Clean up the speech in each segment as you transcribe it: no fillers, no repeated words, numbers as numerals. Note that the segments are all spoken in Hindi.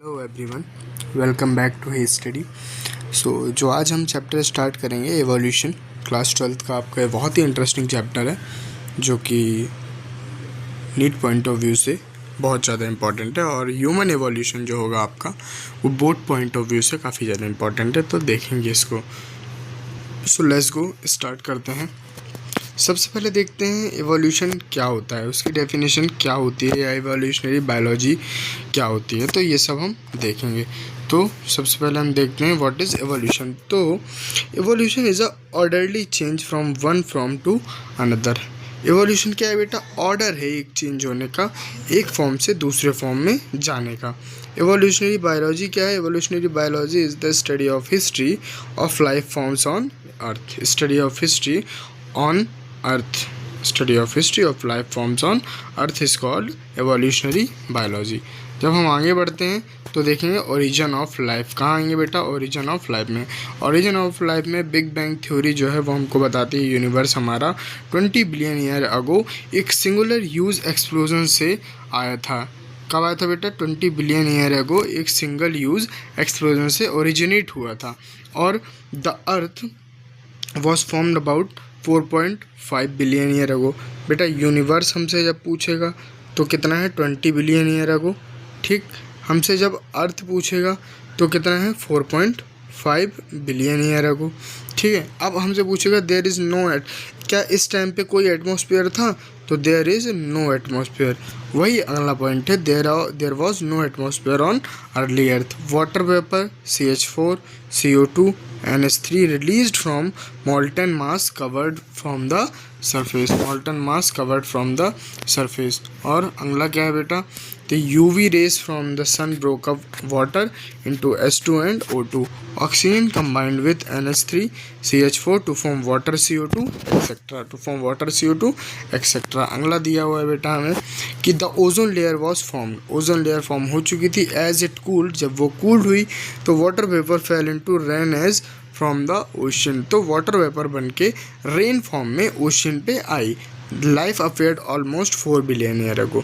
Hello everyone, welcome back to he study. जो आज हम चैप्टर स्टार्ट करेंगे एवोल्यूशन, क्लास 12th का आपका बहुत ही इंटरेस्टिंग चैप्टर है जो कि नीट पॉइंट ऑफ व्यू से बहुत ज़्यादा इम्पॉर्टेंट है, और ह्यूमन एवोल्यूशन जो होगा आपका वो बोट पॉइंट ऑफ व्यू से काफ़ी ज़्यादा इम्पॉर्टेंट है। तो देखेंगे इसको। लेट्स गो, स्टार्ट करते हैं। सबसे पहले देखते हैं एवोल्यूशन क्या होता है, उसकी डेफिनेशन क्या होती है, या एवोल्यूशनरी बायोलॉजी क्या होती है। तो ये सब हम देखेंगे। तो सबसे पहले हम देखते हैं व्हाट इज़ एवोल्यूशन। तो evolution is a orderly change from one form to another. Evolution क्या है बेटा? ऑर्डर है एक चेंज होने का, एक फॉर्म से दूसरे फॉर्म में जाने का। एवोल्यूशनरी बायोलॉजी क्या है? Evolutionary biology is the study of history of life forms on earth. Study of history on earth, study of history of life forms on earth is called evolutionary biology. जब हम आगे बढ़ते हैं तो देखेंगे ओरिजिन ऑफ लाइफ। कहाँ आएंगे बेटा? ओरिजिन ऑफ लाइफ में। ओरिजिन ऑफ लाइफ में बिग बैंग थ्योरी जो है वो हमको बताती है यूनिवर्स हमारा 20 बिलियन ईयर अगो एक सिंगुलर ह्यूज एक्सप्लोजन से आया था। कब आया था बेटा? 20 बिलियन ईयर अगो एक सिंगल ह्यूज एक्सप्लोजन से ओरिजिनेट हुआ था। और the earth was formed about 4.5 billion year अगो। बेटा यूनिवर्स हमसे जब पूछेगा तो कितना है? 20 बिलियन ईयर अगो। ठीक, हमसे जब अर्थ पूछेगा तो कितना है? 4.5 बिलियन ईयर अगो। ठीक है, अब हमसे पूछेगा देयर इज़ नो एट, क्या इस टाइम पे कोई एटमॉस्फेयर था? तो देयर इज़ नो एटमॉस्फेयर। वही अगला पॉइंट है, there was no atmosphere on early earth. Water vapour CH4 CO2 NH3 released from molten mass covered from the surface, molten mass covered from the surface। और अगला क्या है बेटा? The UV rays from the sun broke up water into H2 and O2. Oxygen combined with NH3 CH4 to form water CO2 etc. to form water CO2 etc. अगला दिया हुआ है बेटा हमें कि the ozone layer was formed। Ozone layer form हो चुकी थी। as it cooled, जब वो कूल्ड हुई तो water vapour fell into rain as from the ocean. तो वाटर वेपर बन के रेन फॉर्म में ओशन पे आई। Life appeared almost 4 billion year ago.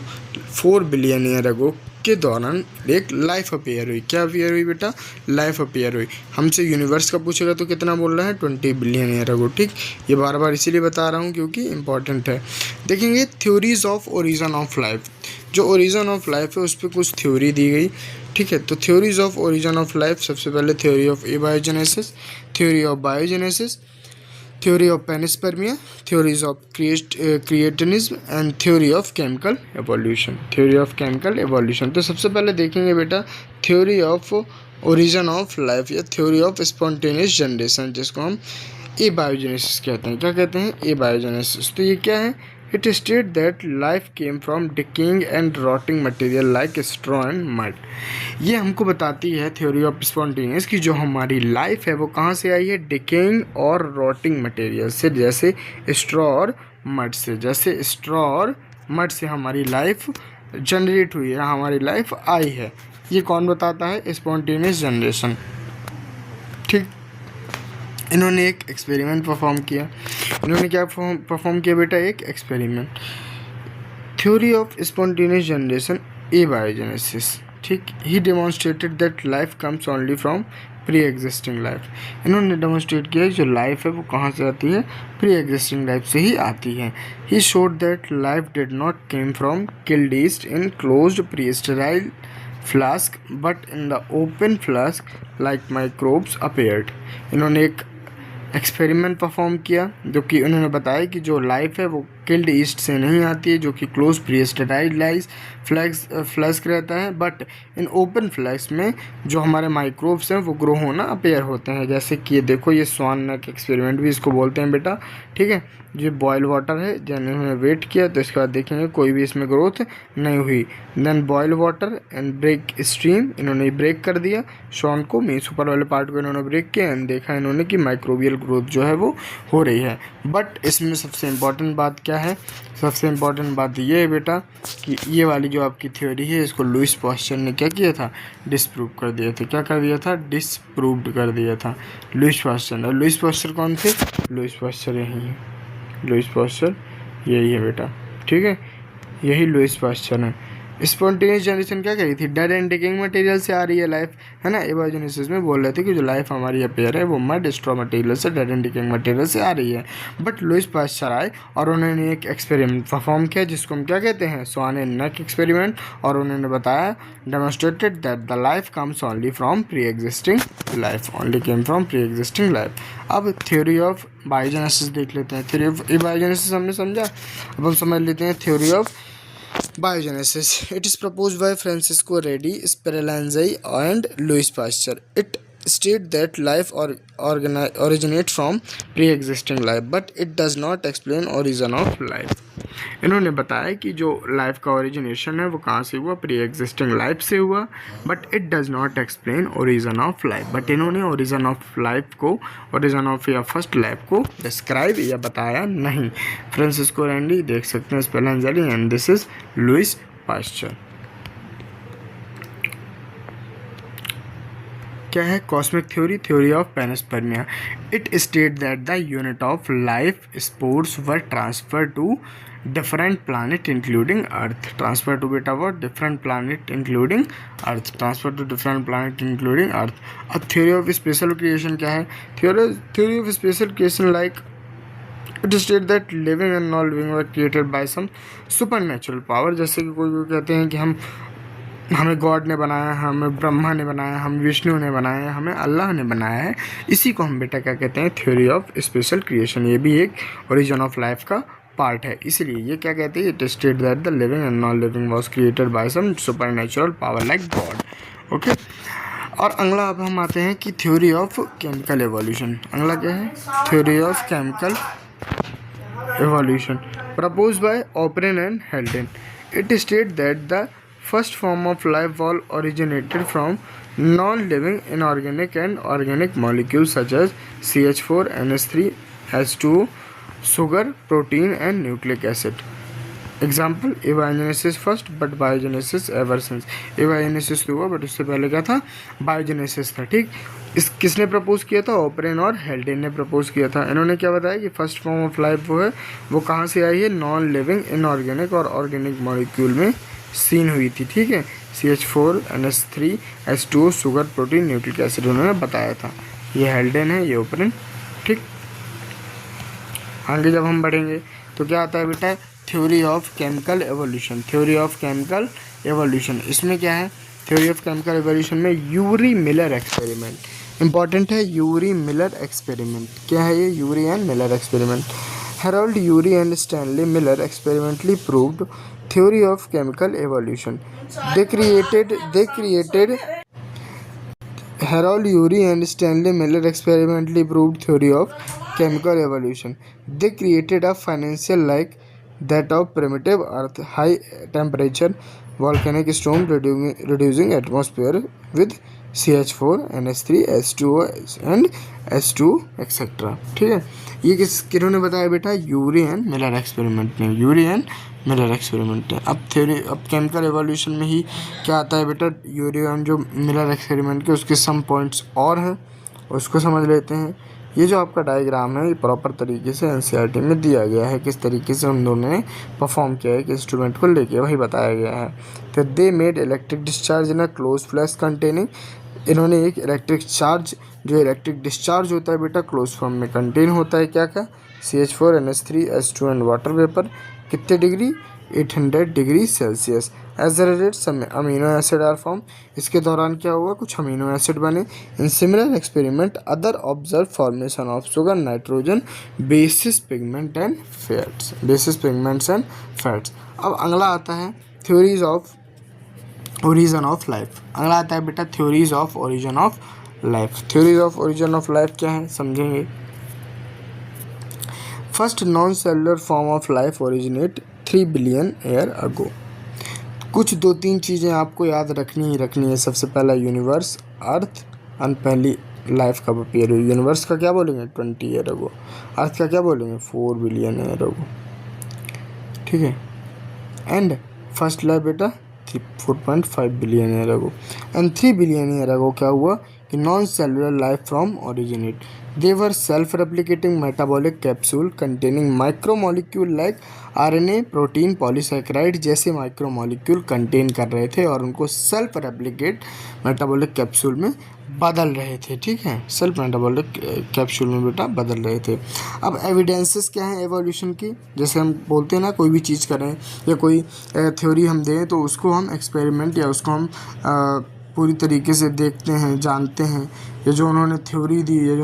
4 billion year ago के दौरान एक लाइफ अपेयर हुई। क्या अपेयर हुई बेटा? लाइफ अपेयर हुई। हमसे यूनिवर्स का पूछेगा तो कितना बोल रहा है? 20 बिलियन ईयर अगो। ठीक, ये बार बार इसीलिए बता रहा हूँ क्योंकि इंपॉर्टेंट है। देखेंगे theories of origin of life. जो ओरिजिन ऑफ लाइफ है उस पर कुछ थ्योरी दी गई। ठीक है, तो theories of origin of life, सबसे पहले theory of abiogenesis, theory of biogenesis, theory of panspermia, theories of creationism and theory of chemical evolution. Theory of chemical evolution. तो सबसे पहले देखेंगे बेटा theory of origin of life या थ्योरी ऑफ स्पॉन्टेनियस जनरेशन, जिसको हम एबायोजेनेसिस कहते हैं। क्या कहते हैं? एबायोजेनेसिस। तो ये क्या है? It states that life came from decaying and rotting material like straw and mud। ये हमको बताती है थ्योरी ऑफ स्पॉन्टेनियस कि जो हमारी लाइफ है वो कहाँ से आई है? डिकेइंग और रॉटिंग मटेरियल से, जैसे स्ट्रॉ और मड से। जैसे स्ट्रॉ और मड से हमारी लाइफ जनरेट हुई है, हमारी लाइफ आई है। ये कौन बताता है? Spontaneous generation. ठीक, इन्होंने एक एक्सपेरिमेंट परफॉर्म किया। इन्होंने क्या परफॉर्म किया बेटा? एक experiment. Theory of spontaneous generation abiogenesis. ठीक, he demonstrated that life comes only from pre existing life. इन्होंने डेमोन्स्ट्रेट किया जो लाइफ है वो कहाँ से आती है? प्री एग्जिस्टिंग लाइफ से ही आती है। He showed that life did not came from killed east in closed pre sterile flask but in the open flask like microbes appeared. इन्होंने एक एक्सपेरिमेंट परफॉर्म किया जो कि उन्होंने बताया कि जो लाइफ है वो किल्ड ईस्ट से नहीं आती है, जो कि क्लोज प्रीस्टेराइलाइज फ्लैस्क रहता है, बट इन ओपन फ्लैस्क में जो हमारे माइक्रोब्स हैं वो ग्रो होना अपेयर होते हैं। जैसे कि ये देखो, ये स्वान नेक एक्सपेरिमेंट भी इसको बोलते हैं बेटा। ठीक है, ये बॉयल वाटर है, जिन्होंने वेट किया तो इसके बाद देखेंगे कोई भी इसमें ग्रोथ नहीं हुई। Then boil water and break stream, इन्होंने ब्रेक कर दिया स्वान को, मीन्स ऊपर वाले पार्ट को इन्होंने ब्रेक किया एंड देखा इन्होंने कि माइक्रोबियल ग्रोथ जो है वो हो रही है। बट इसमें सबसे इम्पॉर्टेंट बात क्या है? सबसे इम्पॉर्टेंट बात ये है बेटा कि ये वाली जो आपकी थ्योरी है इसको लुईस पास्चर ने क्या किया था? डिसप्रूव कर दिया था। क्या कर दिया था? डिसप्रूव्ड कर दिया था लुईस पास्चर। और लुईस पास्चर कौन थे? लुईस पास्चर यही है, लुईस पास्चर यही है बेटा। ठीक है, यही लुईस पास्चर है। स्पॉन्टेनियस जनरेशन क्या करी थी, डेड एंड डिकेइंग मटेरियल से आ रही है लाइफ, है ना। एबॉर्जेनेसिस में बोल रहे थे कि जो लाइफ हमारी अपेयर है वो मड स्ट्रॉ मटेरियल से, डेड एंड डिकेइंग मटेरियल से आ रही है। बट लुईस पाश्चर आए और उन्होंने एक एक्सपेरिमेंट परफॉर्म किया जिसको हम क्या कहते हैं, स्वान एंड नेक एक्सपेरिमेंट, और उन्होंने बताया, demonstrated that the life comes only from pre existing life, only came from pre existing life. अब थ्योरी ऑफ बायोजेनेसिस देख लेते हैं। थ्योरी ऑफ बायोजेनेसिस हमने समझा, अब हम समझ लेते हैं theory of biogenesis. It is proposed by Francisco Redi, Spallanzani and Louis Pasteur. It states that life originates from pre-existing life, but it does not explain origin of life. इन्होंने बताया कि जो लाइफ का ओरिजिनेशन है वो कहाँ से हुआ, प्री एग्जिस्टिंग लाइफ से हुआ, but it does not explain origin of life. But इन्होंने ओरिजिन ऑफ लाइफ को, ओरिजिन ऑफ या फर्स्ट लाइफ को डिस्क्राइब या बताया नहीं। फ्रांसिस्को रेडी देख सकते हैं, Spallanzani, and this is Louis Pasteur. क्या है cosmic theory, theory of panspermia. It state that the unit of life spores were transfer to different planet including earth, transfer to beta what, different planet including earth, transfer to different planet including earth. A theory of special creation क्या है, theory of special creation like it states that living and non living were created by some supernatural power. जैसे कि कोई कहते हैं कि हमें गॉड ने बनाया, हमें ब्रह्मा ने बनाया, हम विष्णु ने बनाया, हमें अल्लाह ने बनाया है। इसी को हम बेटा क्या कहते हैं, थ्योरी ऑफ स्पेशल क्रिएशन। ये भी एक ओरिजिन ऑफ लाइफ का पार्ट है, इसलिए ये क्या कहते हैं, it state that the living and non living was created by some supernatural power like God. Okay, और अगला अब हम आते हैं कि थ्योरी ऑफ केमिकल एवोल्यूशन। अगला क्या है, theory of chemical evolution proposed by Oparin and Haldane. It state that the first form of life was originated from non-living inorganic and organic molecules such as CH4, NH3, H2O, sugar, protein and nucleic acid. Example, abiogenesis first but biogenesis ever since. abiogenesis तो हुआ बट उससे पहले क्या था, बायोजेनेसिस था। ठीक, इस किसने प्रपोज किया था, ओपरेन और हेल्डेन ने प्रपोज किया था। इन्होंने क्या बताया कि फर्स्ट फॉर्म ऑफ लाइफ वो है वो कहाँ से आई है, नॉन लिविंग इनऑर्गेनिक और ऑर्गेनिक मॉलिक्यूल में सीन हुई थी। ठीक है, CH4, NH3, H2O, sugar, protein, nucleic acid उन्होंने बताया था। ये हेल्डेन है, ये ओपरेन। ठीक, आगे जब हम बढ़ेंगे तो क्या आता है बेटा, theory of chemical evolution. Theory of chemical evolution, इसमें क्या है, थ्योरी ऑफ केमिकल एवोल्यूशन में यूरी मिलर एक्सपेरिमेंट इंपॉर्टेंट है। यूरी मिलर एक्सपेरिमेंट क्या है, ये Yuri and Miller experiment. Harold Yuri and Stanley Miller experimentally proved theory of chemical evolution. They created Harold Urey and Stanley Miller experimentally proved theory of chemical evolution. They created a financial like that of primitive earth, high temperature volcanic storm reducing atmosphere with CH4, NH3, H2O and H2 etc. ठीक है, ये किन्होंने बताया बेटा, यूरी एंड मिलर एक्सपेरिमेंट में, यूरी एंड मिलर एक्सपेरिमेंट है। अब थ्योरी अब केमिकल एवोल्यूशन में ही क्या आता है बेटा, यूरी एंड जो मिलर एक्सपेरिमेंट के उसके सम पॉइंट्स और हैं, उसको समझ लेते हैं। ये जो आपका डायग्राम है ये प्रॉपर तरीके से NCERT में दिया गया है, किस तरीके से उन दोनों ने परफॉर्म किया है, कि इंस्ट्रूमेंट को लेके वही बताया गया है। तो they made electric discharge in a close flask containing. इन्होंने एक इलेक्ट्रिक चार्ज, जो इलेक्ट्रिक डिस्चार्ज होता है बेटा क्लोज फॉर्म में कंटेन होता है क्या क्या, CH4, NH3, H2 and water vapour. कितने degree, 800 degree Celsius. As rate some amino acid are form. इसके दौरान क्या हुआ, कुछ अमीनो एसिड बने। In similar experiment other observe formation of sugar, nitrogen, bases pigment and fats, bases pigments and fats. अब अगला आता है theories of origin of life. अगला आता है बेटा theories of origin of life. Theories of origin of life क्या है समझेंगे। First non cellular form of life originate 3 billion year अगो। कुछ 2-3 चीज़ें आपको याद रखनी है। सबसे पहला यूनिवर्स, अर्थ, और पहली लाइफ का अपीयर हुई। यूनिवर्स का क्या बोलेंगे 20 ईयर अगो, अर्थ का क्या बोलेंगे 4 बिलियन ईयर अगो। ठीक है, एंड फर्स्ट लाइफ बेटा 4.5 billion year ago. And 3 billion year अगो क्या हुआ, कि non cellular life from originate. They were self replicating metabolic capsule containing micromolecule like RNA, protein, polysaccharide जैसे माइक्रोमोलिक्यूल कंटेन कर रहे थे और उनको सेल्फ रेप्लिकेट मेटाबॉलिक कैप्सूल में बदल रहे थे। ठीक है, सेल्फ मेटाबॉलिक कैप्सूल में बेटा बदल रहे थे। अब एविडेंसेस क्या हैं एवोल्यूशन की? जैसे हम बोलते हैं ना, कोई भी चीज़ करें या कोई थ्योरी हम दें तो उसको हम एक्सपेरिमेंट या उसको हम पूरी तरीके से देखते हैं, जानते हैं। या जो उन्होंने थ्योरी दी या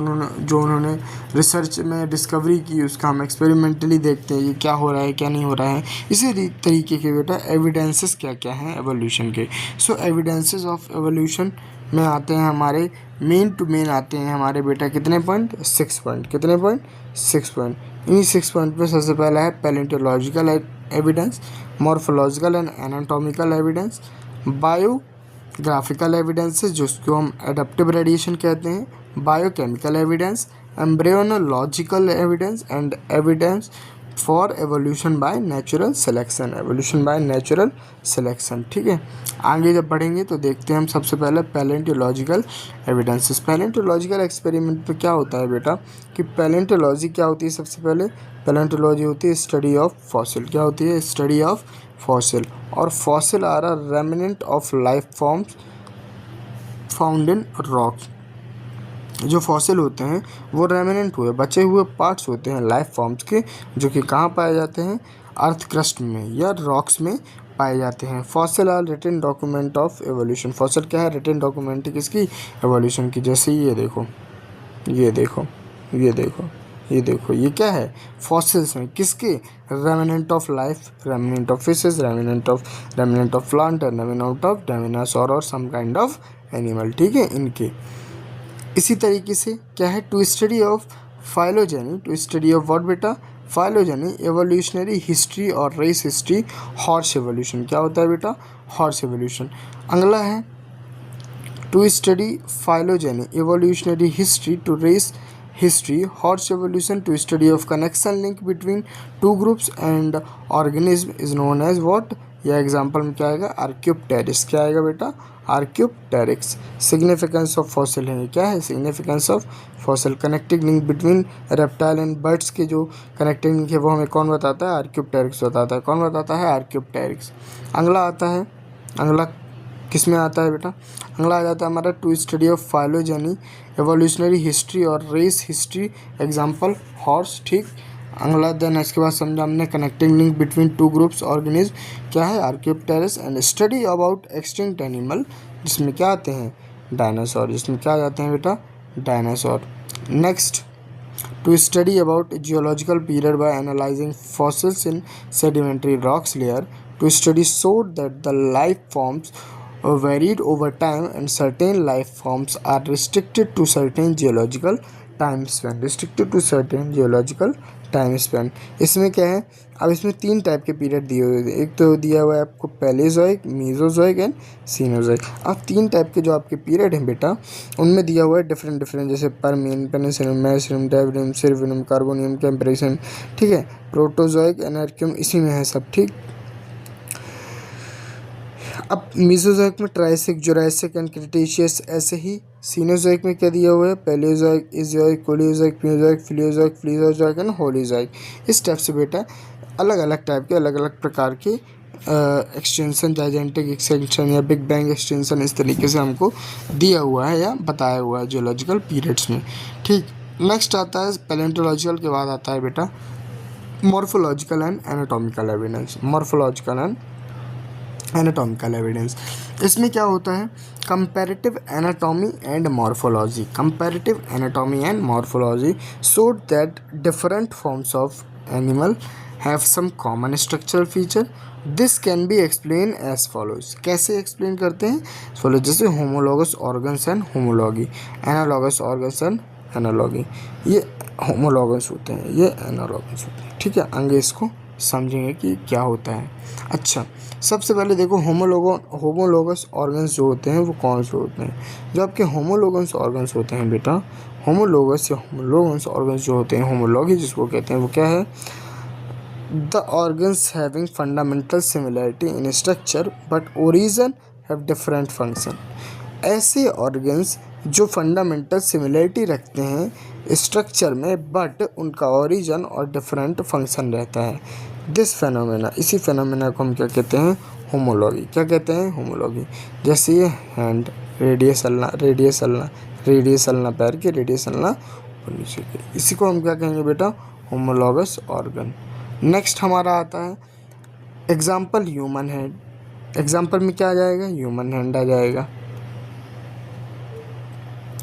जो उन्होंने रिसर्च में डिस्कवरी की उसका हम एक्सपेरिमेंटली देखते हैं ये क्या हो रहा है क्या नहीं हो रहा है। इसी तरीके के बेटा एविडेंसेस क्या क्या हैं एवोल्यूशन के। सो एविडेंसेस ऑफ एवोल्यूशन में आते हैं हमारे मेन टू मेन आते हैं हमारे बेटा कितने पॉइंट? 6 पॉइंट। कितने पॉइंट? 6 पॉइंट। इन्हीं 6 पॉइंट में सबसे पहला है palaeontological evidence, morphological and anatomical evidence, biographical evidences जिसको हम एडाप्टिव रेडिएशन कहते हैं, biochemical evidence, embryological evidence and evidence for evolution by natural selection. Evolution by natural selection. ठीक है, आगे जब बढ़ेंगे तो देखते हैं हम सबसे पहले पैलेंटोलॉजिकल एविडेंसेस। पैलेंटोलॉजिकल एक्सपेरिमेंट में क्या होता है बेटा कि पैलेंटोलॉजी क्या होती है? सबसे पहले पैलेंटोलॉजी होती है स्टडी ऑफ फॉसिल। क्या होती है? Study of fossil. और fossil are a remnant of life forms found in rocks. जो फॉसिल होते हैं वो रेमिनेंट हुए बचे हुए पार्ट्स होते हैं लाइफ फॉर्म्स के, जो कि कहाँ पाए जाते हैं? अर्थ क्रस्ट में या रॉक्स में पाए जाते हैं। Fossil are written document of evolution. Fossil क्या है? रिटन डॉक्यूमेंट किसकी? एवोल्यूशन की। जैसे ये देखो, ये देखो, ये देखो, ये देखो, ये क्या है? फॉसिल्स हैं किसके? Remnant of life, remnant of fishes, remnant of plant, remnant of dinosaur और सम काइंड ऑफ एनिमल। ठीक है, इनके। इसी तरीके से क्या है? To study of phylogeny, to study of what बेटा? फाइलोजेनी, एवोल्यूशनरी हिस्ट्री और रेस हिस्ट्री, हॉर्स एवोल्यूशन। क्या होता है बेटा? Horse evolution. अगला है to study phylogeny, evolutionary history, to race history, horse evolution, to study of connection link between two groups and organism is known as what? या एग्जाम्पल में क्या आएगा? आर्क्योप्टेरिक्स। क्या आएगा बेटा? आर्क्योप्टेरिक्स। सिग्निफिकेंस ऑफ फॉसिल है, क्या है? Significance of fossil. Connecting link between reptile and birds के जो कनेक्टिंग लिंक है वो हमें कौन बताता है? आर्क्योप्टेरिक्स बताता है। कौन बताता है? आर्क्योप्टेरिक्स। अगला आता है, अगला किस में आता है बेटा? अगला आ जाता है हमारा to study of phylogeny, evolutionary history और रेस हिस्ट्री, एग्जाम्पल हॉर्स। ठीक, अगला देन इसके बाद समझा हमने connecting link between two groups organism, क्या है? Archaeopteryx. And study about extinct animal, जिसमें क्या आते हैं? डायनासोर। जिसमें क्या जाते हैं बेटा? Dinosaur. Next, to study about geological period by analysing fossils in sedimentary rocks layer, to study showed that the life forms varied over time and certain life forms are restricted to certain geological time span, restricted to certain geological time span. इसमें क्या है? अब इसमें 3 टाइप के पीरियड दिए हुए हैं। एक तो दिया हुआ है आपको पैलेजोइक, मीजोजोइक एंड सीनोजोइक। अब 3 टाइप के जो आपके पीरियड हैं बेटा उनमें दिया हुआ है डिफरेंट जैसे परमियन, पेनिसिलियम, मेसिलियम, डेविडियम, सिल्वियम, कार्बोनियम, कैम्ब्रियम। ठीक है, प्रोटोजोइक, एनार्कियम इसी में है सब। ठीक, अब मीजोजोइक में ट्राइसिक, जुरासिक एंड क्रिटेशियस ऐसे ही। सीनोजोइक में क्या दिया हुआ है? पैलेजोइक, इजियोइक, कोलियोजोइक, प्यूजोइक, फिलियोजोइक, फ्लीजोजोइक एंड होलीजोइक। इस टाइप से बेटा अलग अलग टाइप के अलग अलग प्रकार के एक्सटेंशन, जाइजेंटिक एक्सटेंशन या बिग बैंग एक्सटेंशन इस तरीके से हमको दिया हुआ है या बताया हुआ है जियोलॉजिकल पीरियड्स में। ठीक, नेक्स्ट आता है पैलेंटोलॉजिकल के बाद आता है बेटा morphological and anatomical evidence. Morphological and anatomical evidence, इसमें क्या होता है? Comparative anatomy and morphology. Comparative anatomy and morphology showed that different forms of animal have some common structural feature. This can be explained as follows. कैसे एक्सप्लेन करते हैं? follow जैसे homologous organs and homology, analogous organs and analogy. ये होमोलॉगस होते हैं, ये एनालॉगस होते हैं। ठीक है, आगे इसको समझेंगे कि क्या होता है। अच्छा, सबसे पहले देखो होमोलोगस ऑर्गन्स जो होते हैं वो कौन से होते हैं? जो आपके होमोलोगस ऑर्गन्स होते हैं बेटा, होमोलोगस या होमोलोगस ऑर्गन्स जो होते हैं, होमोलॉगी जिसको कहते हैं, वो क्या है? The organs having fundamental similarity in structure but origin have different function. ऐसे ऑर्गन्स जो फंडामेंटल सिमिलरिटी रखते हैं स्ट्रक्चर में, बट उनका ओरिजिन और डिफरेंट फंक्शन रहता है। दिस फेनोमेना, इसी फेनोमेना को हम क्या कहते हैं? होमोलॉगी। क्या कहते हैं? होमोलॉगी। जैसे ये हैंड, रेडियस हलना, रेडियस हलना, रेडियस हलना पैर के, रेडियस हलना ऊपर नीचे के, इसी को हम क्या कहेंगे बेटा? Homologous organ. नेक्स्ट हमारा आता है एग्जाम्पल ह्यूमन हैंड। एग्जाम्पल में क्या आ जाएगा? ह्यूमन हैंड आ जाएगा।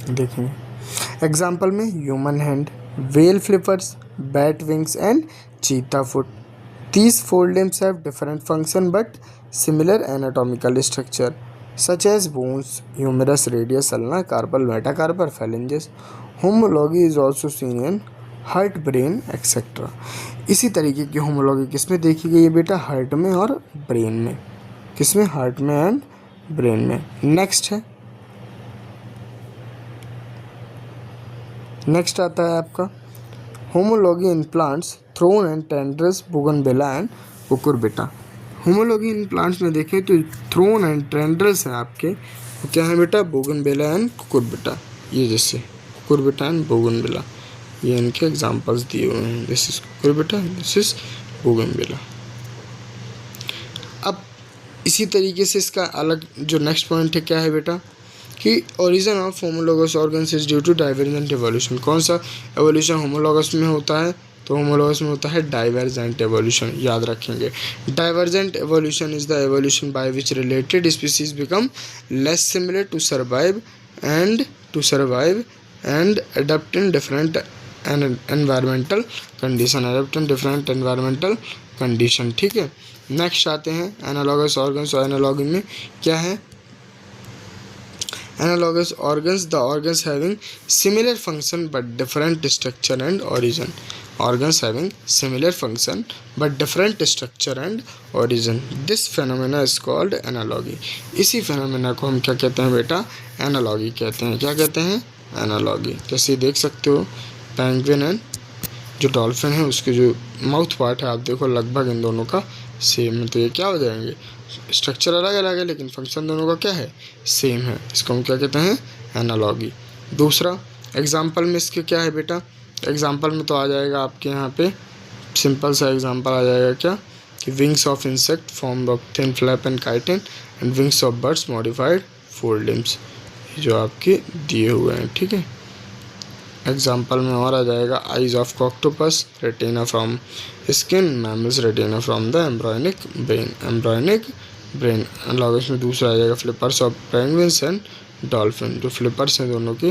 देखेंगे एग्जाम्पल में human hand, well flippers, bat wings and चीता foot. These forelimbs have different function but similar anatomical structure such as bones, humerus, radius, ulna, carpal, metacarpal, phalanges. Homology is also seen in heart, brain, etc. इसी तरीके की होमोलॉगी किसमें देखी गई है बेटा? हार्ट में और ब्रेन में। किसमें? हार्ट में एंड ब्रेन में। नेक्स्ट आता है आपका homology in plants, thorn and tendrils, bougainvillea and cucurbita. Homology in plants में देखें तो थ्रोन एंड टेंड्रस है आपके, तो क्या है बेटा? Bougainvillea and Cucurbita. ये जैसे कुकुरबिटा एंड बोगनविला, ये इनके एग्जांपल्स दिए हुए हैं। This is Cucurbita, this is bougainvillea. अब इसी तरीके से इसका अलग जो नेक्स्ट पॉइंट है क्या है बेटा? कि origin of homologous organs is due to divergent evolution. कौन सा एवोल्यूशन होमोलॉगस में होता है? तो होमोलॉगस में होता है डाइवर्जेंट एवोल्यूशन। याद रखेंगे, divergent evolution is the evolution by which related species become less similar to survive and adapt in different environmental condition. ठीक है, नेक्स्ट आते हैं एनालॉगस ऑर्गन्स। और एनालॉगी में क्या है? Analogous organs, the organs having similar function but different structure and origin. Organs having similar function but different structure and origin. This phenomena is called analogy. इसी phenomena को हम क्या कहते हैं बेटा? Analogy कहते हैं। क्या कहते हैं? Analogy। जैसे देख सकते हो पेंगुइन एंड जो डॉल्फिन है उसके जो माउथ पार्ट है आप देखो लगभग इन दोनों का सेम है, तो ये क्या हो जाएंगे? स्ट्रक्चर अलग अलग है लेकिन फंक्शन दोनों का क्या है? सेम है। इसको हम क्या कहते हैं? एनालॉगी। दूसरा एग्जाम्पल में इसके क्या है बेटा? एग्जाम्पल में तो आ जाएगा आपके यहाँ पे सिंपल सा एग्जाम्पल आ जाएगा क्या? कि wings of insect form of thin flap and chitin and wings of birds modified four limbs, जो आपके दिए हुए हैं। ठीक है, एग्जाम्पल में और आ जाएगा eyes of octopus, retina from skin, mammals, retina from the embryonic brain. Analogous में दूसरा आ जाएगा flippers of penguins and dolphin. जो फ्लिपर्स हैं दोनों की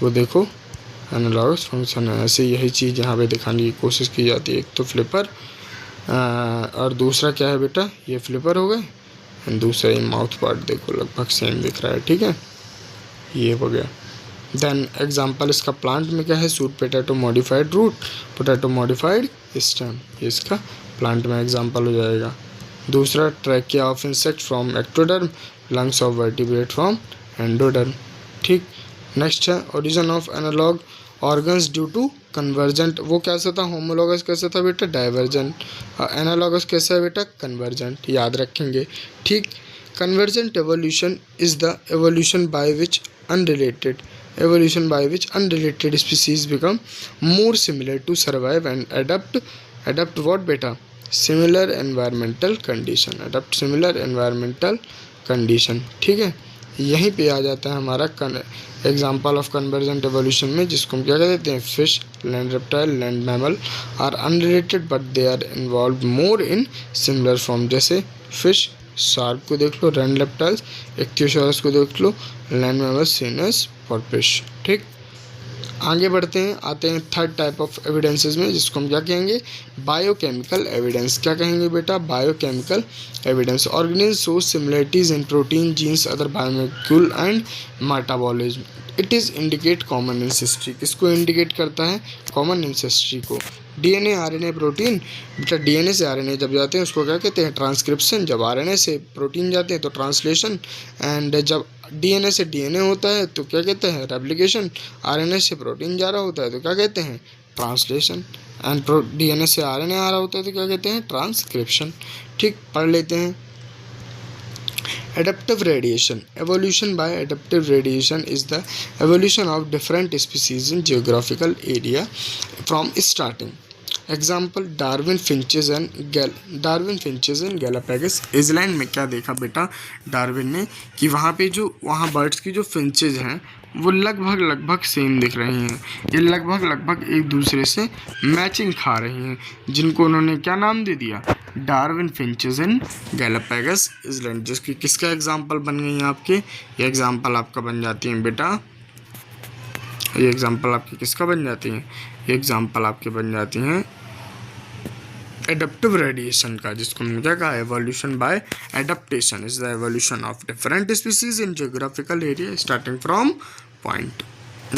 वो देखो एनालॉगस फंक्शन है। ऐसे यही चीज़ यहाँ पे दिखाने की कोशिश की जाती है। एक तो फ्लिपर और दूसरा क्या है बेटा? ये फ्लिपर हो गए, दूसरा ये माउथ पार्ट देखो लगभग सेम दिख रहा है। ठीक है, ये हो गया। देन एग्जाम्पल इसका प्लांट में क्या है? Sweet potato modified root, potato modified stem, ये इसका प्लांट में एग्जाम्पल हो जाएगा। दूसरा trachea of insect from ectoderm, lungs of vertebrate from endoderm. ठीक, नेक्स्ट है origin of analogue organs due to convergent. वो कैसा था? होमोलॉगस कैसा था बेटा? डाइवर्जेंट। एनालॉगस कैसा है बेटा? कन्वर्जेंट। याद रखेंगे। ठीक, convergent evolution is the evolution by which unrelated species become more similar to survive and adapt what beta? Similar environmental condition। ठीक है, यहीं पे आ जाता है हमारा एग्जाम्पल ऑफ कन्वर्जेंट एवोल्यूशन में, जिसको हम क्या कहते हैं? Fish, land reptile, land mammal are unrelated but they are involve more in similar form. जैसे फिश, शार्क को देख लो, लैंड रेप्टाइल्स, इक्थियोसॉरस को देख लो, लैंड मैमल, सीनस, फिश। ठीक, आगे बढ़ते हैं, आते हैं थर्ड टाइप ऑफ एविडेंसेस में, जिसको हम क्या कहेंगे? Biochemical evidence. क्या कहेंगे बेटा? Biochemical evidence. Organism show similarities in protein, genes, other biomolecule and metabolism. It is indicate common ancestry. किसको इंडिकेट करता है? कॉमन एंसेस्ट्री को। DNA, RNA, protein. बेटा डीएनए से आरएनए जब जाते हैं उसको क्या कहते हैं? ट्रांसक्रिप्शन। जब आरएनए से प्रोटीन जाते हैं तो ट्रांसलेशन। एंड जब डीएनए से डीएनए होता है तो क्या कहते हैं? रेप्लिकेशन। आरएनए से प्रोटीन जा रहा होता है तो क्या कहते हैं? ट्रांसलेशन। एंड डीएनए से आरएनए आ रहा होता है तो क्या कहते हैं? ट्रांसक्रिप्शन। ठीक, पढ़ लेते हैं। Adaptive radiation. Evolution by adaptive radiation is the evolution of different species in geographical area from starting. Example Darwin finches and Galapagos island में क्या देखा बेटा डार्विन ने कि वहाँ बर्ड्स की जो फिंचेज हैं वो लगभग सेम दिख रही हैं, ये लगभग एक दूसरे से मैचिंग खा रही हैं, जिनको उन्होंने क्या नाम दे दिया, Darwin finches and Galapagos island, जिसकी किसका एग्जाम्पल बन गई हैं आपके, ये एग्जाम्पल आपका बन जाती हैं बेटा, ये एग्जाम्पल आपकी किसका बन जाती हैं, ये एग्जाम्पल आपके बन जाती हैं एडप्टिव रेडिएशन का, जिसको हमने क्या कहा, evolution by adaptation is the evolution of different species in geographical area starting from point.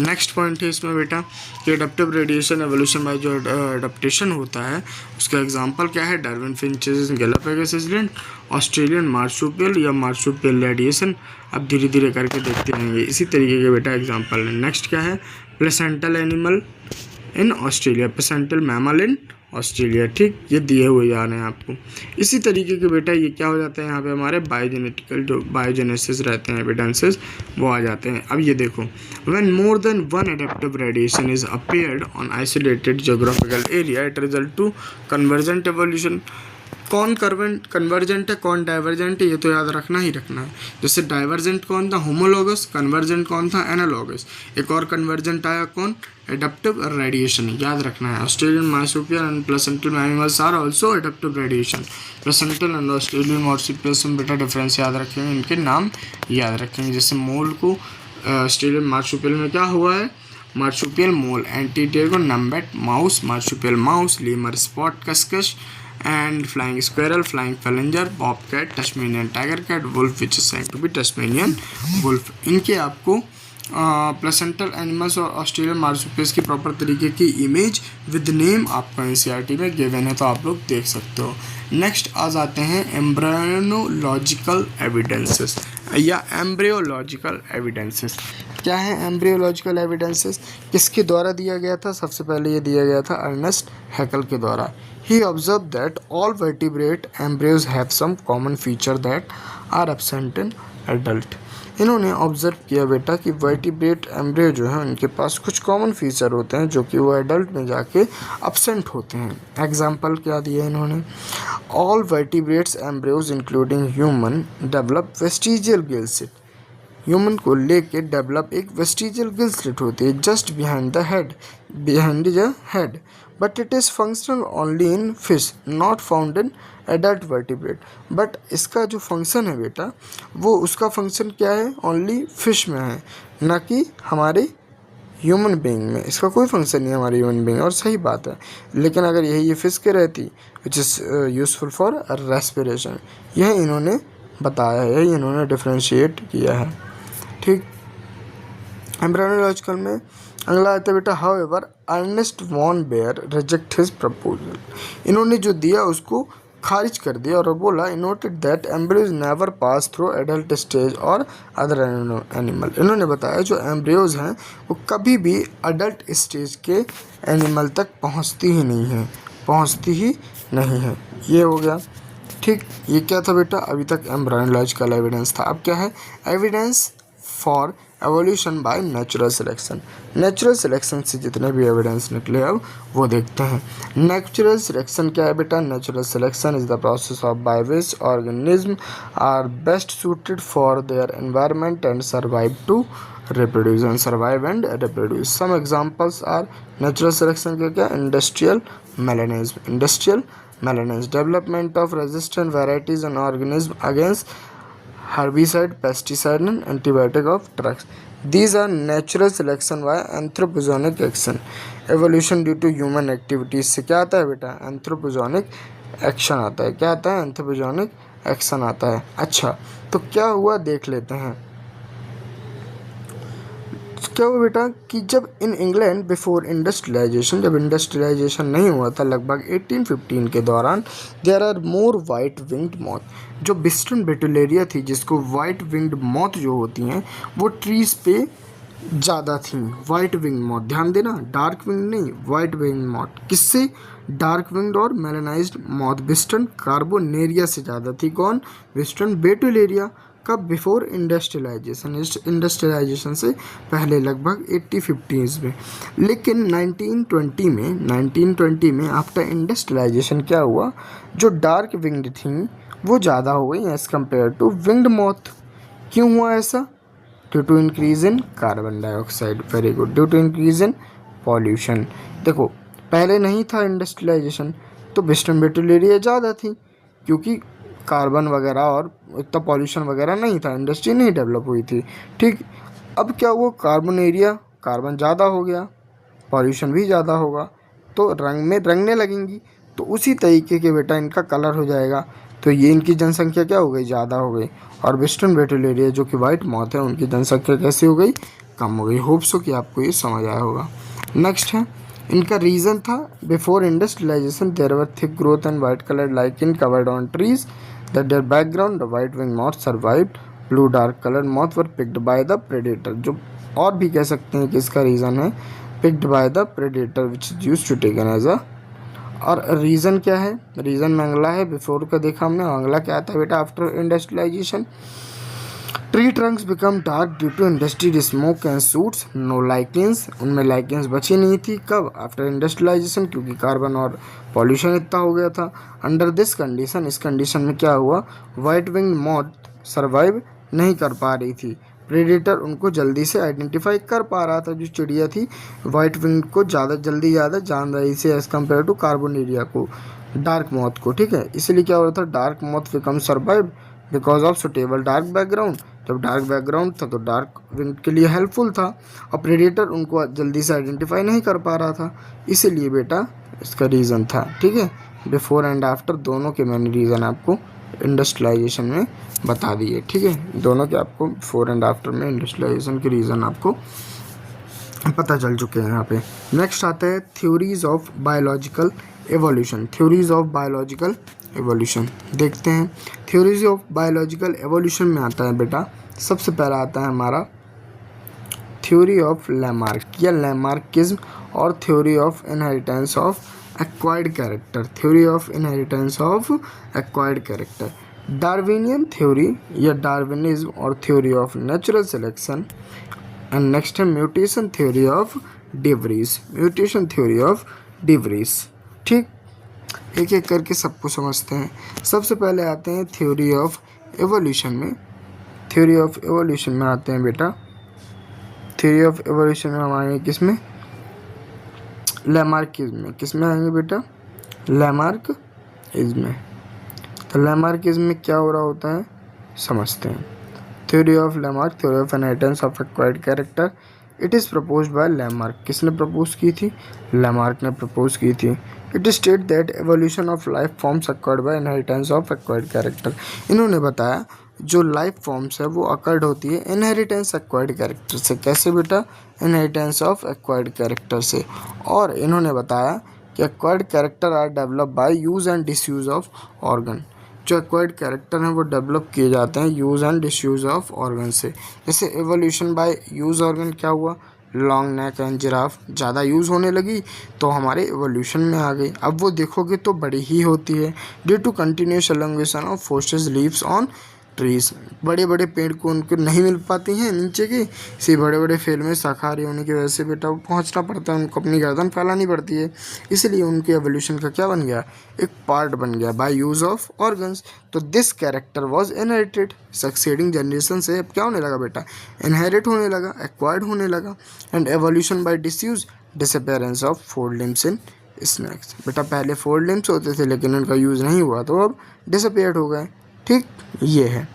Next point है इसमें बेटा कि एडप्टिव रेडिएशन एवोल्यूशन बाय जो एडप्टेशन होता है उसका एग्जांपल क्या है, Darwin finches Galapagos island, Australian marsupial या मार्सुपियल रेडिएशन। अब धीरे धीरे करके देखते रहेंगे, इसी तरीके के बेटा एग्जाम्पल है। नेक्स्ट क्या है, placental animal in Australia, placental mammal in Australia, ठीक, ये दिए हुए जा रहे हैं आपको। इसी तरीके के बेटा ये क्या हो जाता है, यहाँ पे हमारे बायोजेनेटिकल जो बायोजेनेसिस रहते हैं एविडेंसेस वो आ जाते हैं। अब ये देखो, when more than one adaptive radiation is appeared on isolated geographical area it result to convergent evolution. कौन कन्वर्जेंट है, कौन डाइवर्जेंट है, ये तो याद रखना ही रखना है। जैसे डाइवर्जेंट कौन था, होमोलॉगस, कन्वर्जेंट कौन था, एनालॉगस। एक और कन्वर्जेंट आया कौन, एडप्टिव रेडिएशन, याद रखना है। Australian marsupial and placental animals are also adaptive radiation. Placental and Australian marsupial में बेटा डिफरेंस याद रखेंगे, इनके नाम याद रखेंगे। जैसे मोल को ऑस्ट्रेलियन मार्सुपियल में क्या हुआ है, marsupial mole, anteater numbat mouse, marsupial mouse, lemur spot cuscus and flying squirrel, flying phalanger, bobcat, Tasmanian tiger cat, wolf which is said to be Tasmanian wolf। इनके आपको प्लेसेंटल एनिमल्स और ऑस्ट्रेलियन मार्सुपियल्स की प्रॉपर तरीके की इमेज विद नेम आपको एनसीईआरटी में गिवन है, तो आप लोग देख सकते हो। नेक्स्ट आ जाते हैं एम्ब्रियोलॉजिकल एविडेंसेस या एम्ब्रियोलॉजिकल एविडेंसेस। क्या है एम्ब्रियोलॉजिकल एविडेंसेस, किसके द्वारा दिया गया था, सबसे पहले ये दिया गया था अर्नेस्ट हैकल के द्वारा। He observed that all vertebrate embryos have some common feature that are absent in adult। इन्होंने ऑब्जर्व किया बेटा कि वर्टिब्रेट एम्ब्रियो जो है उनके पास कुछ कॉमन फीचर होते हैं जो कि वो एडल्ट में जाके absent होते हैं। एग्जाम्पल क्या दिया इन्होंने, all vertebrates embryos including human develop vestigial Gill slit. Human को लेके डेवलप एक वेस्टिजियल गिल स्लिट होती है just behind the head, but it is functional only in fish, not found in adult vertebrate. But इसका जो फंक्शन है बेटा वो उसका फंक्शन क्या है, ओनली फिश में है, ना कि हमारे ह्यूमन बीइंग में। इसका कोई फंक्शन नहीं है हमारे ह्यूमन बीइंग, और सही बात है। लेकिन अगर यही ये फिश के रहती which is useful for respiration, यह इन्होंने बताया है, यही इन्होंने डिफ्रेंशिएट किया है, ठीक। एम्ब्रियोलॉजिकल में अगला आता है बेटा, however Ernest von Baer reject his proposal. इन्होंने जो दिया उसको खारिज कर दिया और बोला, noted that embryos never pass through adult stage और अदर एनिमल। इन्होंने बताया जो एम्ब्रियोज हैं वो कभी भी अडल्ट स्टेज के एनिमल तक पहुंचती ही नहीं है। ये हो गया, ठीक। ये क्या था बेटा, अभी तक एम्ब्रियोलॉजिकल एविडेंस था। अब क्या है, evidence for evolution by natural selection. Natural selection से जितने भी एविडेंस निकले अब वो देखते हैं। नेचुरल सिलेक्शन क्या है बेटा, natural selection is the process of by which organism are best suited for their environment and survive to reproduce and survive and reproduce. Some examples are natural selection के क्या, industrial melanism, development of resistant varieties and organism against herbicide, pesticide and antibiotic of drugs. These are natural selection by anthropogenic action. Evolution due to human activities से क्या आता है बेटा, anthropogenic action आता है। क्या आता है, anthropogenic action आता है। अच्छा, तो क्या हुआ देख लेते हैं। क्या हुआ बेटा कि जब इन इंग्लैंड बिफोर इंडस्ट्रियलाइजेशन, जब इंडस्ट्रियलाइजेशन नहीं हुआ था लगभग 1815 के दौरान, there are more white winged moth. जो बिस्टन बेटुलेरिया थी, जिसको वाइट विंग्ड मॉथ जो होती हैं वो ट्रीज़ पे ज़्यादा थी। वाइट विंग मॉथ, ध्यान देना, डार्क विंग नहीं, वाइट विंग मॉथ। किससे? डार्क विंग्ड और मेलानाइज्ड मॉथ वेस्टर्न कार्बोनेरिया से ज़्यादा थी। कौन? Biston betularia. कब? बिफोर इंडस्ट्रियलाइजेशन, इंडस्ट्रियलाइजेशन से पहले, लगभग 80-50s में। लेकिन 1920 में आफ्टर इंडस्ट्रियलाइजेशन क्या हुआ? जो डार्क विंग्ड थी वो ज़्यादा हो गई as compare to winged moth. क्यों हुआ ऐसा? Due to increase in carbon dioxide. Very good. Due to increase in pollution. देखो, पहले नहीं था इंडस्ट्रियलाइजेशन तो वेस्टर्न बेटुलेरिया ज़्यादा थी, क्योंकि कार्बन वगैरह और इतना पॉल्यूशन वगैरह नहीं था, इंडस्ट्री नहीं डेवलप हुई थी। ठीक, अब क्या हुआ? कार्बन एरिया, कार्बन ज़्यादा हो गया, पॉल्यूशन भी ज़्यादा होगा, तो रंग में रंगने लगेंगी। तो उसी तरीके के बेटा इनका कलर हो जाएगा। तो ये इनकी जनसंख्या क्या हो गई? ज़्यादा हो गई। और वेस्टर्न बेटुलेरिया जो कि वाइट मॉथ है, उनकी जनसंख्या कैसी हो गई? कम हो गई। होप सो कि आपको ये समझ आया होगा। नेक्स्ट है, इनका रीज़न था before industrialisation there were thick growth and white colour lichen covered on trees that their background the white wing moth survived blue dark colour moth were picked by the predator. जो और भी कह सकते हैं कि इसका रीज़न है picked by the predator which is used to taken as a. और रीज़न क्या है? रीज़न में अगला है, बिफोर का देखा हमने, अगला क्या आता है बेटा? After industrialisation tree trunks become dark due to industry smoke and soots no lichens. उनमें लाइकेंस बची नहीं थी। कब? आफ्टर इंडस्ट्रियलाइजेशन, क्योंकि कार्बन और पॉल्यूशन इतना हो गया था। अंडर दिस कंडीशन, इस कंडीशन में क्या हुआ? वाइट विंग मॉथ सर्वाइव नहीं कर पा रही थी। प्रेडेटर उनको जल्दी से आइडेंटिफाई कर पा रहा था। जो चिड़िया थी वाइट विंग को ज़्यादा जान रही थी एज़ कम्पेयर टू कार्बोनेरिया को, डार्क मॉथ को। ठीक है, इसलिए क्या हो रहा था? Dark moth become survive because of suitable dark background. जब डार्क बैकग्राउंड था तो डार्क विंग के लिए हेल्पफुल था, और प्रेडेटर उनको जल्दी से आइडेंटिफाई नहीं कर पा रहा था, इसीलिए बेटा इसका रीज़न था। ठीक है, बिफोर एंड आफ्टर दोनों के मैंने रीज़न आपको इंडस्ट्रियलाइजेशन में बता दिए। ठीक है, दोनों के आपको बिफोर एंड आफ्टर में इंडस्ट्रियलाइजेशन के रीज़न आपको पता चल चुके हैं यहाँ पे। नेक्स्ट आता है theories of biological evolution. Theories of biological evolution देखते हैं। थ्योरीज ऑफ बायोलॉजिकल एवोल्यूशन में आता है बेटा, सबसे पहला आता है हमारा थ्योरी ऑफ लैमार्क या लैमार्किज्म, और theory of inheritance of acquired character. Theory of inheritance of acquired character. Darwinian theory या डार्विनिज्म और theory of natural selection. And next है mutation theory of de Vries. Mutation theory of de Vries. ठीक, एक एक करके सबको समझते हैं। सबसे पहले आते हैं थ्योरी ऑफ एवोल्यूशन में। थ्योरी ऑफ एवोल्यूशन में आते हैं बेटा, थ्योरी ऑफ एवोल्यूशन में हम आएंगे किसमें? लैमार्किज्म में। किस में आएंगे बेटा? लैमार्किज्म में। तो लैमार्किज्म में क्या हो रहा होता है समझते हैं। Theory of Lamarck, theory of inheritance of acquired character, it is proposed by Lamarck. किसने प्रपोज की थी? लैमार्क ने प्रपोज की थी। It state that evolution of life forms occurred by inheritance of acquired character. इन्होंने बताया जो लाइफ फॉर्म्स है वो अकर्ड होती है इनहेरिटेंस एक्वायर्ड कैरेक्टर से। कैसे बेटा? इनहेरिटेंस ऑफ एक्वायर्ड कैरेक्टर से। और इन्होंने बताया कि acquired character are develop by use and disuse of organ. जो एक्वायर्ड कैरेक्टर हैं वो डेवलप किए जाते हैं use and disuse of organ से। जैसे एवोल्यूशन बाय यूज ऑर्गन क्या हुआ? लॉन्ग नेक एंड जिराफ ज़्यादा यूज़ होने लगी तो हमारे एवोल्यूशन में आ गई। अब वो देखोगे तो बड़ी ही होती है due to continuous elongation of forces leaves on trees. बड़े बड़े पेड़ को उनको नहीं मिल पाती हैं नीचे की, इसी बड़े बड़े फेल में शाकाहारी होने की वजह से बेटा वो पहुँचना पड़ता है, उनको अपनी गर्दन फैलानी पड़ती है, इसलिए उनके एवोल्यूशन का क्या बन गया? एक पार्ट बन गया बाय यूज़ ऑफ ऑर्गन्स। तो this character was inherited. Succeeding generation से अब क्या होने लगा बेटा? इनहेरिट होने लगा, एक्वायर्ड होने लगा। And evolution by disuse, disappearance of 4 limbs in snakes. बेटा पहले 4 लिम्स होते थे लेकिन उनका यूज़ नहीं हुआ तो अब डिसअपेयर्ड हो गए। ठीक, ये है।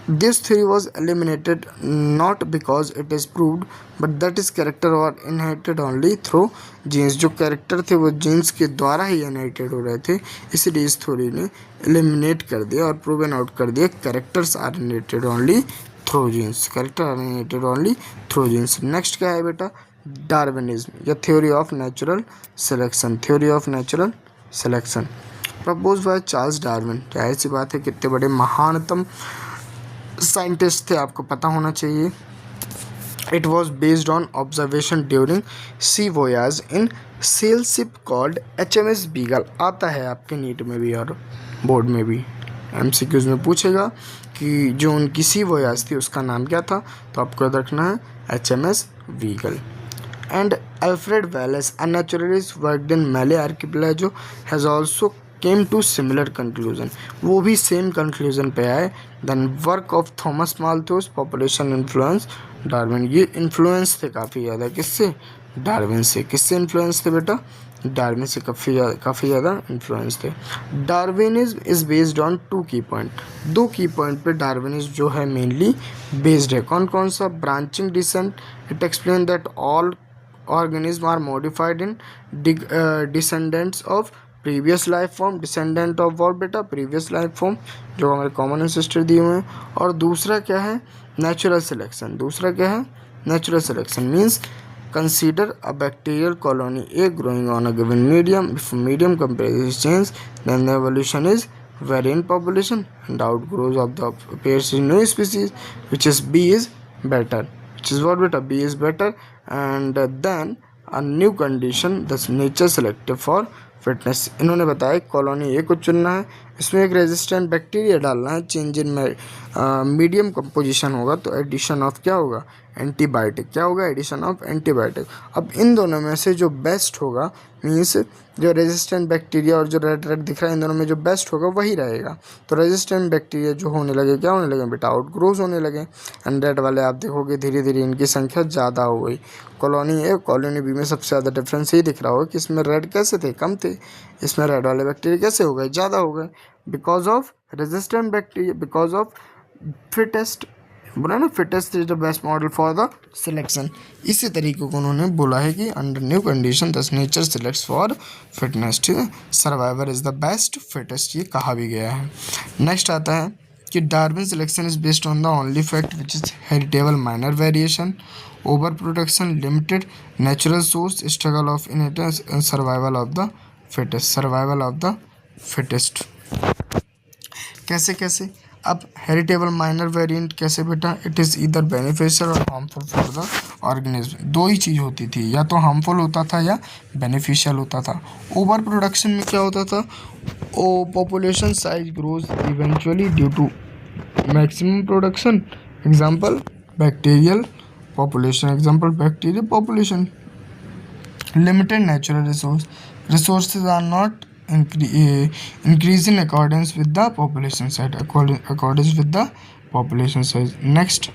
This theory was eliminated not because it is proved but that is character और इनहेरिटेड ओनली थ्रू जीन्स। जो कैरेक्टर थे वो जीन्स के द्वारा ही इनहेरिटेड हो रहे थे, इसलिए इस थ्योरी ने एलिमिनेट कर दिया और प्रूवन आउट कर दिया characters are inherited only through genes. Character are inherited only through genes. Next क्या है बेटा? डार्विनिज्म या theory of natural selection. Theory of natural selection propose by Charles Darwin. जाहिर सी बात है कितने बड़े महानतम साइंटिस्ट थे, आपको पता होना चाहिए। It was based on observation during sea voyage in sail ship called HMS Beagle. आता है आपके नीट में भी और बोर्ड में भी, MCQs में पूछेगा कि जो उनकी सी वोयाज थी उसका नाम क्या था, तो आपको याद रखना है HMS Beagle. And Alfred Wallace, a naturalist worked in Malay archipelago, has also came to similar conclusion. वो भी सेम कंक्लूजन पे आए. Then work of Thomas Malthus, population influence Darwin. ये इन्फ्लुएंस थे काफ़ी ज़्यादा किससे, डार्विन से. किससे इन्फ्लुएंस थे बेटा, डार्विन से काफ़ी ज़्यादा इन्फ्लुएंस थे. डार्विनिज्म इज़ बेस्ड ऑन 2 की पॉइंट. 2 की पॉइंट पे डार्विनिज्म जो है मेनली बेस्ड है. कौन कौन सा, branching descent. It explain that all organisms are modified in descendants of previous life form. descendant of what बेटा, previous life form जो हमारे कॉमन एंसेस्टर दिए हुए हैं. और दूसरा क्या है, नेचुरल सिलेक्शन. दूसरा क्या है, natural selection means consider a bacterial colony A growing on a given medium. If medium composition is changed, then the evolution is vary in population and outgrowth of the appears in new species, which is B is better. Which is what beta, B is better. And then a new condition, thus nature selective for fitness. इन्होंने बताया कॉलोनी ए को चुनना है, इसमें एक रेजिस्टेंट बैक्टीरिया डालना है, चेंज इन मीडियम कंपोजिशन होगा तो एडिशन ऑफ क्या होगा, एंटीबायोटिक. क्या होगा, एडिशन ऑफ एंटीबायोटिक. अब इन दोनों में से जो बेस्ट होगा, मीन्स जो रेजिस्टेंट बैक्टीरिया और जो रेड रेड दिख रहा है इन दोनों में जो बेस्ट होगा वही रहेगा. तो रेजिस्टेंट बैक्टीरिया जो होने लगे, क्या होने लगे बेटा, आउटग्रोज होने लगे. एंड रेड वाले आप देखोगे धीरे धीरे इनकी संख्या ज़्यादा हो गई. कॉलोनी ए कॉलोनी बी में सबसे ज़्यादा डिफरेंस यही दिख रहा होगा कि इसमें रेड कैसे थे, कम थे. इसमें रेड वाले बैक्टीरिया कैसे हो गए, ज़्यादा हो गए. Because of resistant bacteria, because of fittest. बोला ना, fittest is the best model for the selection. इसी तरीके को उन्होंने बोला है कि अंडर न्यू कंडीशन दस नेचर सिलेक्ट्स फॉर फिटनेस. ठीक है, survivor is the best fittest, ये कहा भी गया है. नेक्स्ट आता है कि Darwin selection is based on the only fact which is heritable minor variation, over production, limited natural source, struggle of inheritance and survival of the fittest. Survival of the fittest कैसे कैसे, अब हेरिटेबल माइनर वेरिएंट कैसे बेटा, इट इज़ ईदर बेनिफिशियल और हार्मफुल फॉर द ऑर्गेनिज्म. दो ही चीज़ होती थी, या तो हार्मफुल होता था या बेनिफिशियल होता था. ओवर प्रोडक्शन में क्या होता था, ओ population size grows eventually due to maximum production. Example bacterial population, example bacterial population. Limited natural resources are not increase in accordance with the population size, accordance with the population size. Next,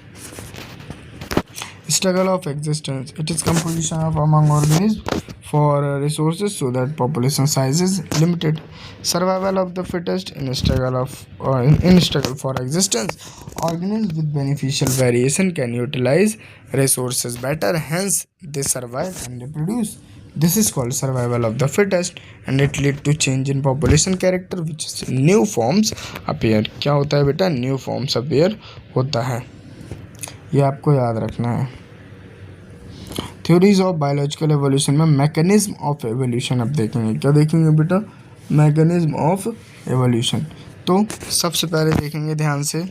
struggle of existence. It is composition of among organisms for resources so that population size is limited. Survival of the fittest in struggle of in struggle for existence. Organisms with beneficial variation can utilize resources better, hence they survive and reproduce. This is called survival of the fittest and it lead to change in population character which is new forms appear. क्या होता है बेटा, न्यू फॉर्म्स अपेयर होता है, ये आपको याद रखना है. थ्योरीज ऑफ बायोलॉजिकल एवोल्यूशन में मैकेनिज्म ऑफ एवोल्यूशन अब देखेंगे. क्या देखेंगे बेटा, मैकेनिज्म ऑफ एवोल्यूशन. तो सबसे पहले देखेंगे ध्यान से,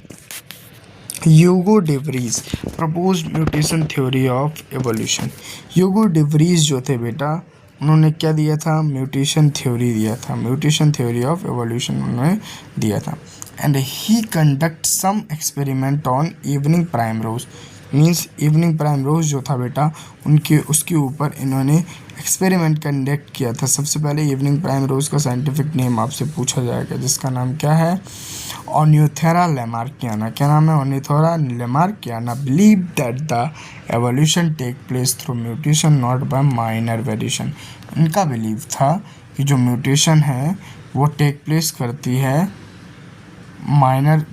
ह्यूगो day Vries proposed mutation theory of evolution. Hugo day Vries जो थे बेटा, उन्होंने क्या दिया था, म्यूटेशन थ्योरी दिया था. म्यूटेशन थ्योरी ऑफ एवोल्यूशन उन्होंने दिया था. And he conduct some experiment on evening primrose. Means evening primrose जो था बेटा, उसके ऊपर इन्होंने एक्सपेरिमेंट कंडक्ट किया था. सबसे पहले इवनिंग प्राइम रोज का साइंटिफिक नेम आपसे पूछा जाएगा, जिसका नाम क्या है, ओनियोथेरा लैमार्कियाना. क्या नाम है, Oenothera lamarckiana. Believe that the evolution take place through mutation not by minor variation. इनका बिलीव था कि जो म्यूटेशन है वो टेक प्लेस करती है माइनर,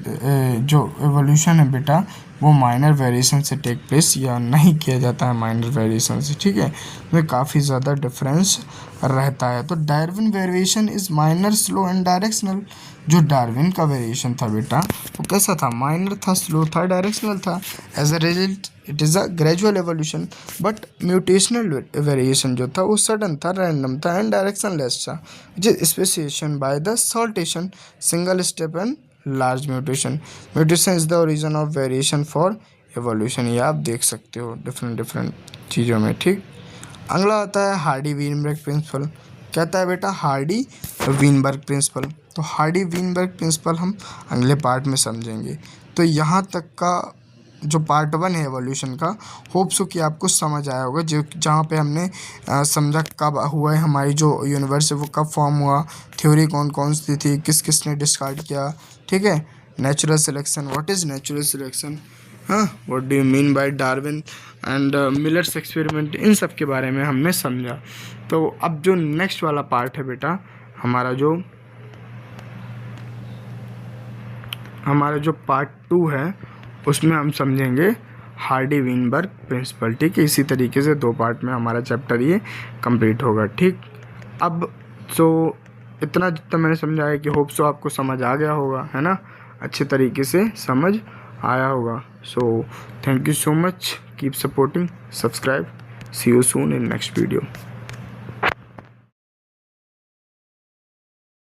जो एवोल्यूशन है बेटा वो माइनर वेरिएशन से टेक प्लेस या नहीं किया जाता है माइनर वेरिएशन से. ठीक है, में काफ़ी ज़्यादा डिफरेंस रहता है. तो Darwin variation is minor, slow and directional. जो डार्विन का वेरिएशन था बेटा वो कैसा था, माइनर था, स्लो था, डायरेक्शनल था. As a result it is a gradual evolution. But mutational variation जो था वो सडन था, रैंडम था एंड डायरेक्शनलेस था. जो speciation by the saltation, single step and large mutation. Mutation is the origin of variation for evolution, ये आप देख सकते हो डिफरेंट चीज़ों में, ठीक। अगला आता है हार्डी वीनबर्ग प्रिंसिपल। कहता है बेटा हार्डी वीनबर्ग प्रिंसिपल। तो हार्डी वीनबर्ग प्रिंसिपल हम अगले पार्ट में समझेंगे। तो यहाँ तक का जो पार्ट 1 है एवोल्यूशन का, होप सो कि आपको समझ आया होगा, जो जहाँ पे हमने समझा कब हुआ है हमारी जो यूनिवर्स है वो कब फॉर्म हुआ, थ्योरी कौन कौन सी थी, किस किसने डिस्कार्ड किया, ठीक है। Natural selection, what is natural selection, हाँ, what do you mean by Darwin and Miller's experiment, इन सब के बारे में हमने समझा। तो अब जो नेक्स्ट वाला पार्ट है बेटा, हमारा जो पार्ट 2 है, उसमें हम समझेंगे हार्डी वीनबर्ग प्रिंसिपल, ठीक है। इसी तरीके से 2 पार्ट में हमारा चैप्टर ये कंप्लीट होगा, ठीक। अब तो इतना जितना मैंने समझाया कि होप सो आपको समझ आ गया होगा, है ना, अच्छे तरीके से समझ आया होगा। So thank you so much, keep supporting, subscribe, see you soon in next video.